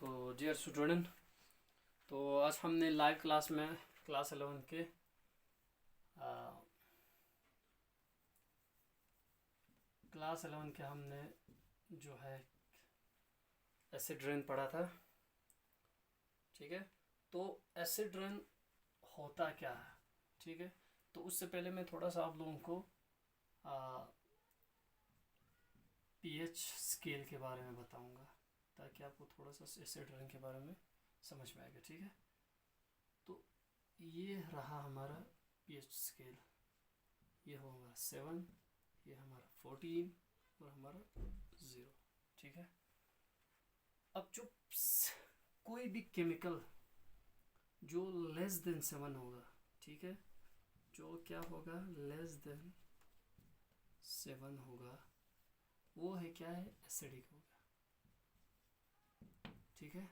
तो dear student, तो आज हमने लाइव क्लास में क्लास 11 के हमने जो है एसिड रेन पढ़ा था। ठीक है, तो एसिड रेन होता क्या है? ठीक है, तो उससे पहले मैं थोड़ा सा आप लोगों को पीएच स्केल के बारे में बताऊंगा ताकि आपको थोड़ा सा एसिड रेन के बारे में समझ में आएगा। ठीक है, तो ये रहा हमारा पीएच स्केल। ये हो हमारा 7, ये हमारा 14 और हमारा 0। ठीक है, अब जो कोई भी केमिकल जो लेस देन 7 होगा, ठीक है, जो क्या होगा, लेस देन 7 होगा, वो है क्या है, एसिडिक होगा। ठीक है,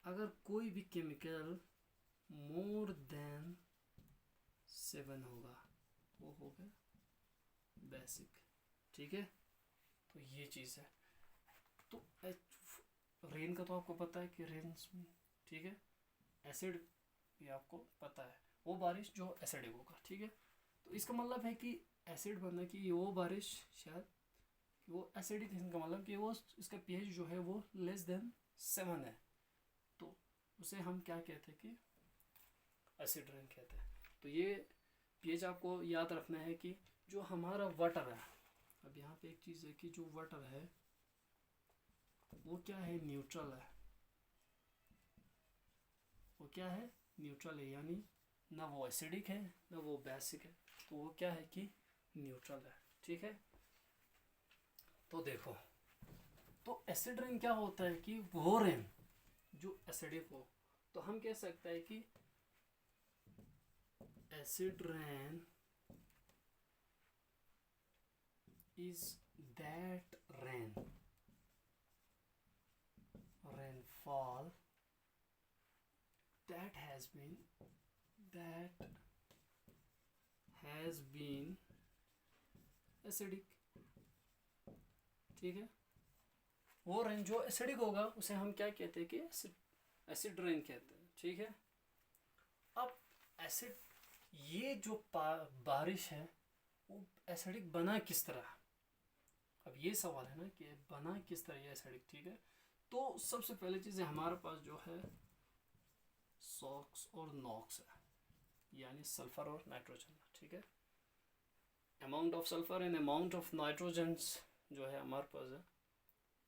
अगर कोई भी केमिकल मोर देन 7 होगा, वो होगा बेसिक। ठीक है, तो ये चीज़ है। तो रेन का तो आपको पता है कि रेन, ठीक है, एसिड भी आपको पता है, वो बारिश जो एसिडिक होगा। ठीक है, तो इसका मतलब है कि एसिड बनना कि वो बारिश शायद वो एसिडिक, इसका मतलब कि वो इसका पीएच जो है वो लेस देन 7 है, तो उसे हम क्या कहते हैं कि एसिड रेन कहते हैं। तो ये पीएच आपको याद रखना है कि जो हमारा वाटर है, अब यहाँ पे एक चीज़ है कि जो वाटर है वो क्या है, न्यूट्रल है। वो क्या है, न्यूट्रल है, यानी ना वो एसिडिक है ना वो बेसिक है, तो वो क्या है कि न्यूट्रल है। ठीक है, तो देखो, तो एसिड रेन क्या होता है कि वो रेन जो एसिडिक हो, तो हम कह सकते हैं कि acid rain is that rainfall that has been acidic। ठीक है, वो रेन जो एसिडिक होगा उसे हम क्या कहते हैं कि एसिड रेन कहते हैं। ठीक है, अब एसिड, ये जो बारिश है वो एसिडिक बना किस तरह, अब ये सवाल है ना कि बना किस तरह ये एसिडिक। ठीक है, तो सबसे पहले चीज़ हमारे पास जो है सॉक्स और नॉक्स है, यानी सल्फर और नाइट्रोजन। ठीक है, amount of sulphur and amount of nitrogen जो है हमारे पास है,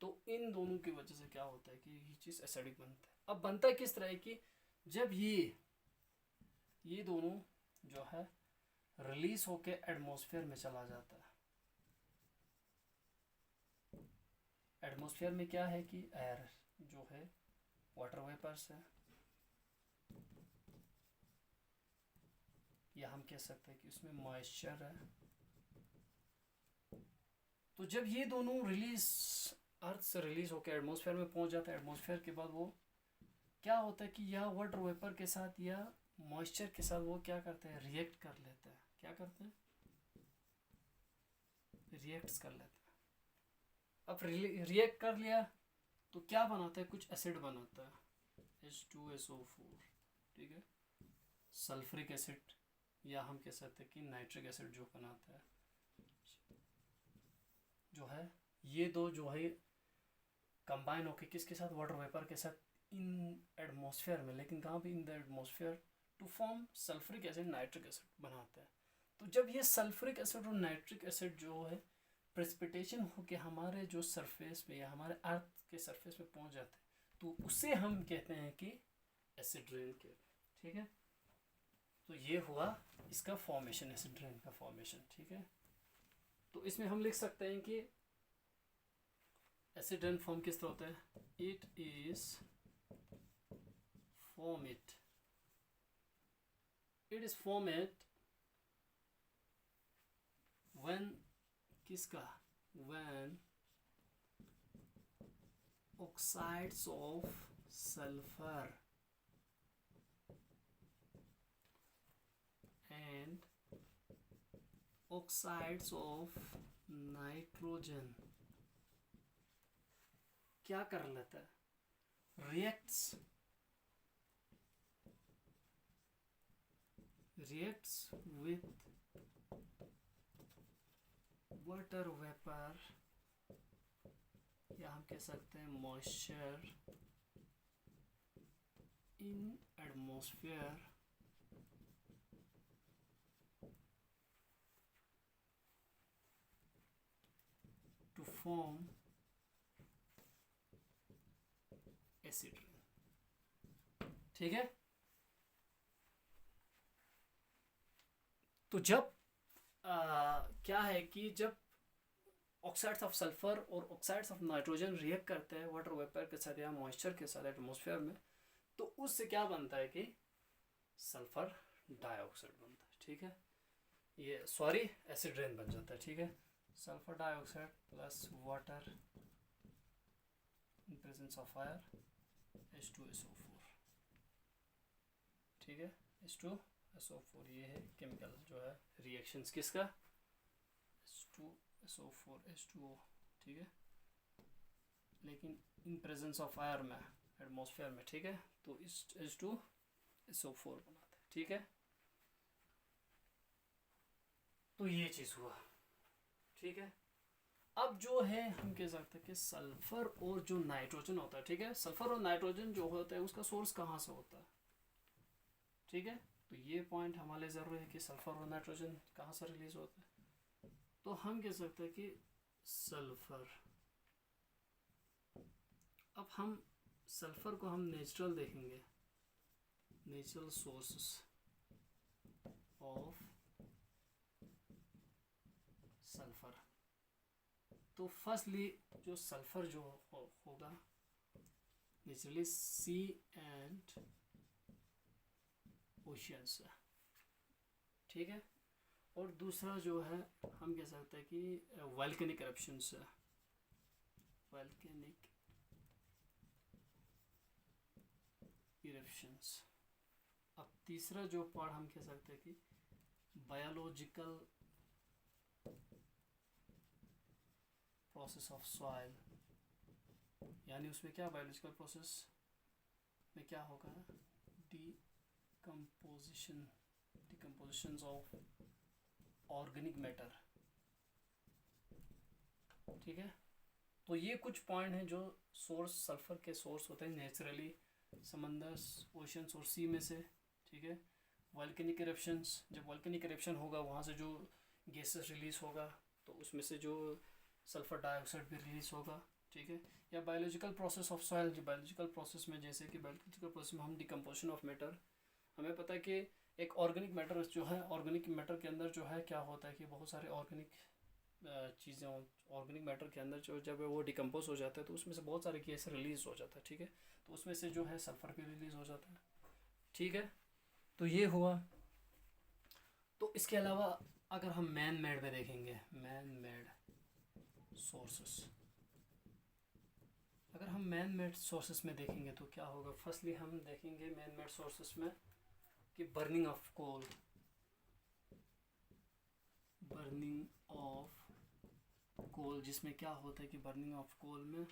तो इन दोनों की वजह से क्या होता है कि ये चीज़ एसिडिक बनता है। अब बनता किस तरह है कि जब ये दोनों जो है रिलीज होके एटमॉस्फेयर में चला जाता है। एटमॉस्फेयर में क्या है कि एयर जो है वाटर वेपर्स है, या हम कह सकते हैं कि उसमें मॉइस्चर है। तो जब ये दोनों अर्थ से रिलीज होकर एटमॉस्फेयर में पहुंच जाता है, एटमॉस्फेयर के बाद वो क्या होता है कि या वाटर वेपर के साथ या मॉइस्चर के साथ वो क्या करते हैं, रिएक्ट कर लेते हैं। क्या करते हैं, रिएक्ट्स कर लेते हैं। अब रिएक्ट कर लिया तो क्या बनाता है, कुछ एसिड बनाता है, H2SO4। ठीक है, सल्फ्रिक एसिड, या हम कह सकते हैं कि नाइट्रिक एसिड जो बनाता है, जो है ये दो जो है कंबाइन होके किसके साथ, वाटर वेपर के साथ इन एटमॉस्फेयर में, लेकिन कहाँ पे, in the atmosphere, to form sulphuric acid, nitric acid बनाते हैं। तो जब ये सल्फ्रिक एसिड और नाइट्रिक एसिड जो है प्रेसिपिटेशन होके हमारे जो सरफेस पे या हमारे अर्थ के सरफेस पे पहुंच जाते हैं, तो उसे हम कहते हैं कि एसिड रेन के। ठीक है, तो ये हुआ इसका फॉर्मेशन, एसिड रेन का फॉर्मेशन। ठीक है, तो इसमें हम लिख सकते हैं कि एसिड रेन फॉर्म किस तरह होता है, इट इज फॉर्मेट व्हेन, किसका, when oxides of sulphur and oxides of nitrogen क्या कर लेता है, reacts with water vapor, या हम कह सकते हैं moisture in atmosphere to form acid rain. ठीक है, तो जब क्या है कि जब ऑक्साइड्स ऑफ सल्फर और ऑक्साइड्स ऑफ नाइट्रोजन रिएक्ट करते हैं वाटर वेपर के साथ या मॉइस्चर के साथ एटमॉस्फेयर में, तो उससे क्या बनता है कि सल्फर डाइऑक्साइड बनता है। ठीक है, ये सॉरी एसिड रेन बन जाता है। ठीक है, sulphur dioxide plus water in presence of fire H2SO4। ठीक है, H2SO4 ये है केमिकल जो है रिएक्शंस किसका, H2SO4 H2O। ठीक है, लेकिन इन प्रेजेंस ऑफ फायर में एटमॉस्फेयर में। ठीक है, तो इस H2SO4 बनाते हैं। ठीक है, तो ये चीज़ हुआ। ठीक है, अब जो है हम कह सकते हैं कि सल्फर और जो नाइट्रोजन होता है, ठीक है, सल्फर और नाइट्रोजन जो होता है उसका सोर्स कहाँ से होता है। ठीक है, तो ये पॉइंट हमारे लिए ज़रूरी है कि सल्फर और नाइट्रोजन कहाँ से रिलीज होता है। तो हम कह सकते हैं कि सल्फर, अब हम सल्फर को हम नेचुरल देखेंगे, नेचुरल सोर्सेस ऑफ सल्फर। तो फर्स्टली जो सल्फर जो होगा नेचुरली सी एंड ओशियन से। ठीक है, और दूसरा जो है हम कह सकते हैं कि वोल्केनिक एरप्शन से, वोल्केनिक इरप्शंस। अब तीसरा जो पार्ट हम कह सकते हैं कि बायोलॉजिकल प्रोसेस ऑफ सॉइल, यानी उसमें क्या बायोलॉजिकल प्रोसेस में क्या होगा, डिकम्पोजिशन ऑफ ऑर्गेनिक मैटर। ठीक है, तो ये कुछ पॉइंट हैं जो सोर्स सल्फर के सोर्स होते हैं नेचुरली समंदर, ओशंस और सी में से। ठीक है, वोल्केनिक इरप्शंस, जब वोल्केनिक इरप्शन होगा वहाँ से जो गैसेस रिलीज होगा तो उसमें से जो सल्फर डाइऑक्साइड भी रिलीज होगा। ठीक है, या बायोलॉजिकल प्रोसेस ऑफ सॉइल, जो बायोलॉजिकल प्रोसेस में जैसे कि बायोलॉजिकल प्रोसेस में हम डिकम्पोजिशन ऑफ मैटर, हमें पता है कि एक ऑर्गेनिक मैटर जो है, ऑर्गेनिक मैटर के अंदर जो है क्या होता है कि बहुत सारे ऑर्गेनिक चीज़ें, ऑर्गेनिक मैटर के अंदर जो जब वो डिकम्पोज हो जाता है तो उसमें से बहुत सारे गैस रिलीज हो जाता है। ठीक है, तो उसमें से जो है सल्फर भी रिलीज हो जाता है। ठीक है, तो ये हुआ। तो इसके अलावा अगर हम मैन मेड में देखेंगे, मैन मेड सोर्सेस, अगर हम मैन मेड सोर्सेस में देखेंगे तो क्या होगा, फर्स्टली हम देखेंगे मैन मेड सोर्सेस में कि burning of coal, burning of coal, जिसमें क्या होता है कि बर्निंग ऑफ कोल में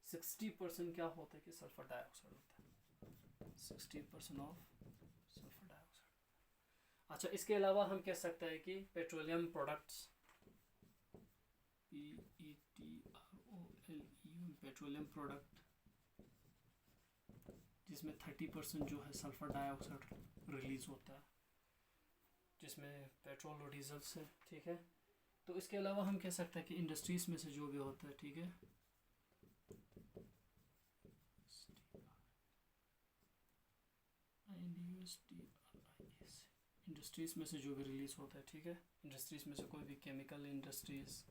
60% क्या होता है कि सल्फर डाइऑक्साइड होता है, 60% ऑफ सल्फर डाइऑक्साइड। अच्छा, इसके अलावा हम कह सकते हैं कि petroleum products, PETROLEUM, petroleum product, जिसमें 30% जो है सल्फर डाइऑक्साइड रिलीज होता है, जिसमें पेट्रोल और डीजल से। ठीक है, तो इसके अलावा हम कह सकते हैं कि इंडस्ट्रीज में से जो भी होता है, ठीक है, इंडस्ट्रीज में से जो भी रिलीज होता है। ठीक है, इंडस्ट्रीज में से कोई भी केमिकल इंडस्ट्रीज,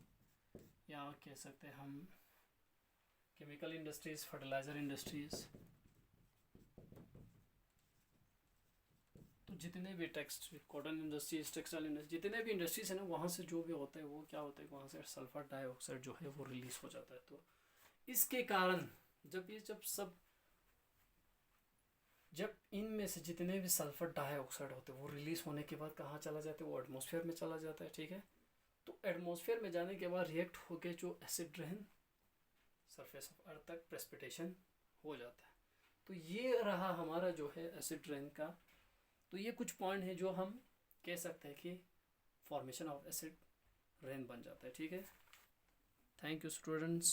या कह सकते हैं हम केमिकल इंडस्ट्रीज, फर्टिलाइजर इंडस्ट्रीज, तो जितने भी कॉटन इंडस्ट्रीज, टेक्सटाइल इंडस्ट्री, जितने भी इंडस्ट्रीज है ना, वहाँ से जो भी होता है वो क्या होता है, वहाँ से सल्फर डाइऑक्साइड जो है वो रिलीज हो जाता है। तो इसके कारण जब इनमें से जितने भी सल्फर डाइऑक्साइड होते हैं वो रिलीज होने के बाद कहाँ चला जाता है, वो एटमॉस्फेयर में चला जाता है। ठीक है, तो एटमॉस्फेयर में जाने के बाद रिएक्ट होकर जो acid rain surface of earth तक प्रेसिपिटेशन हो जाता है। तो ये रहा हमारा जो है एसिड रेन का। तो ये कुछ पॉइंट है जो हम कह सकते हैं कि फॉर्मेशन ऑफ एसिड रेन बन जाता है। ठीक है, थैंक यू स्टूडेंट्स।